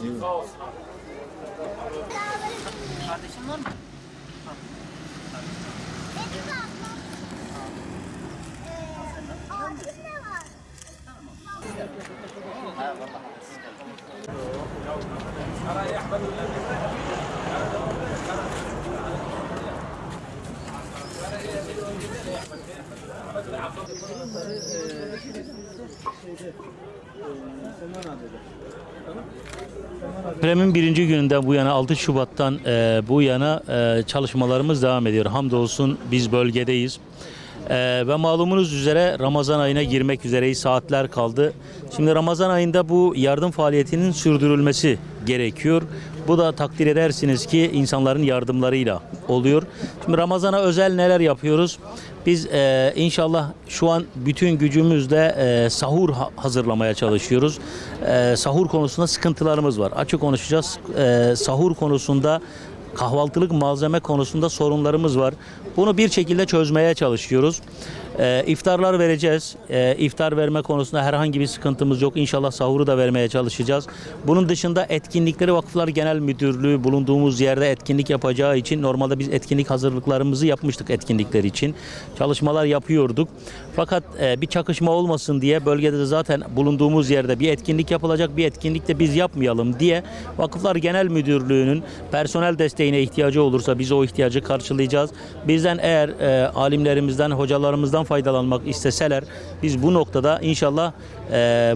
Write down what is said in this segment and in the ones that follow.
Kardeşin var mı? Depremin birinci gününden bu yana 6 Şubat'tan bu yana çalışmalarımız devam ediyor. Hamdolsun biz bölgedeyiz. Ve malumunuz üzere Ramazan ayına girmek üzereyiz. Saatler kaldı. Şimdi Ramazan ayında bu yardım faaliyetinin sürdürülmesi gerekiyor. Bu da takdir edersiniz ki insanların yardımlarıyla oluyor. Şimdi Ramazan'a özel neler yapıyoruz? Biz inşallah şu an bütün gücümüzle sahur hazırlamaya çalışıyoruz. Sahur konusunda sıkıntılarımız var. Açık konuşacağız. Sahur konusunda, kahvaltılık malzeme konusunda sorunlarımız var. Bunu bir şekilde çözmeye çalışıyoruz. İftarlar vereceğiz. İftar verme konusunda herhangi bir sıkıntımız yok. İnşallah sahuru da vermeye çalışacağız. Bunun dışında etkinlikleri Vakıflar Genel Müdürlüğü bulunduğumuz yerde etkinlik yapacağı için normalde biz etkinlik hazırlıklarımızı yapmıştık etkinlikler için. Çalışmalar yapıyorduk. Fakat bir çakışma olmasın diye bölgede de zaten bulunduğumuz yerde bir etkinlik yapılacak. Bir etkinlik de biz yapmayalım diye Vakıflar Genel Müdürlüğü'nün personel desteğine ihtiyacı olursa biz o ihtiyacı karşılayacağız. Bizden eğer alimlerimizden, hocalarımızdan faydalanmak isteseler biz bu noktada inşallah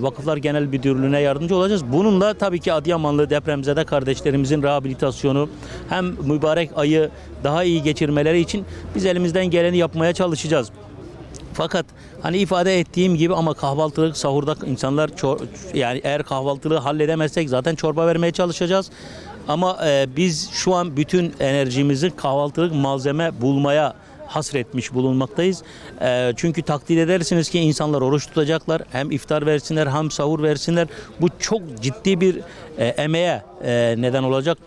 Vakıflar Genel Müdürlüğü'ne yardımcı olacağız. Bununla tabii ki Adıyamanlı depremzede kardeşlerimizin rehabilitasyonu hem mübarek ayı daha iyi geçirmeleri için biz elimizden geleni yapmaya çalışacağız. Fakat hani ifade ettiğim gibi ama kahvaltılık sahurda insanlar yani eğer kahvaltılığı halledemezsek zaten çorba vermeye çalışacağız. Ama biz şu an bütün enerjimizi kahvaltılık malzeme bulmaya hasretmiş bulunmaktayız. Çünkü takdir edersiniz ki insanlar oruç tutacaklar. Hem iftar versinler hem sahur versinler. Bu çok ciddi bir emeğe neden olacak.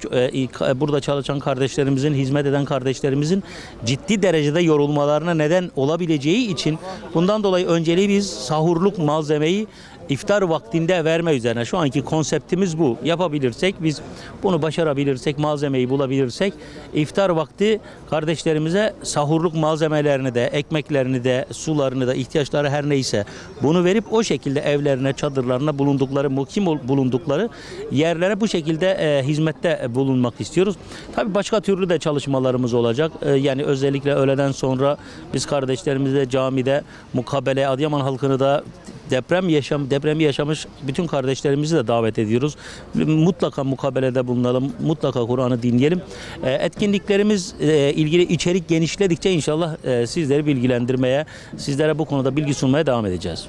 Burada çalışan kardeşlerimizin, hizmet eden kardeşlerimizin ciddi derecede yorulmalarına neden olabileceği için bundan dolayı önceliği biz sahurluk malzemeyi iftar vaktinde verme üzerine. Şu anki konseptimiz bu. Yapabilirsek, biz bunu başarabilirsek, malzemeyi bulabilirsek iftar vakti kardeşlerimize sahurluk malzemelerini de, ekmeklerini de, sularını da, ihtiyaçları her neyse bunu verip o şekilde evlerine, çadırlarına bulundukları, mukim bulundukları yerlere bu şekilde hizmette bulunmak istiyoruz. Tabii başka türlü de çalışmalarımız olacak. Yani özellikle öğleden biz kardeşlerimizle camide mukabele, Adıyaman halkını da depremi yaşamış bütün kardeşlerimizi de davet ediyoruz. Mutlaka mukabelede bulunalım, mutlaka Kur'an'ı dinleyelim. Etkinliklerimiz ilgili içerik genişledikçe inşallah sizleri bilgilendirmeye, sizlere bu konuda bilgi sunmaya devam edeceğiz.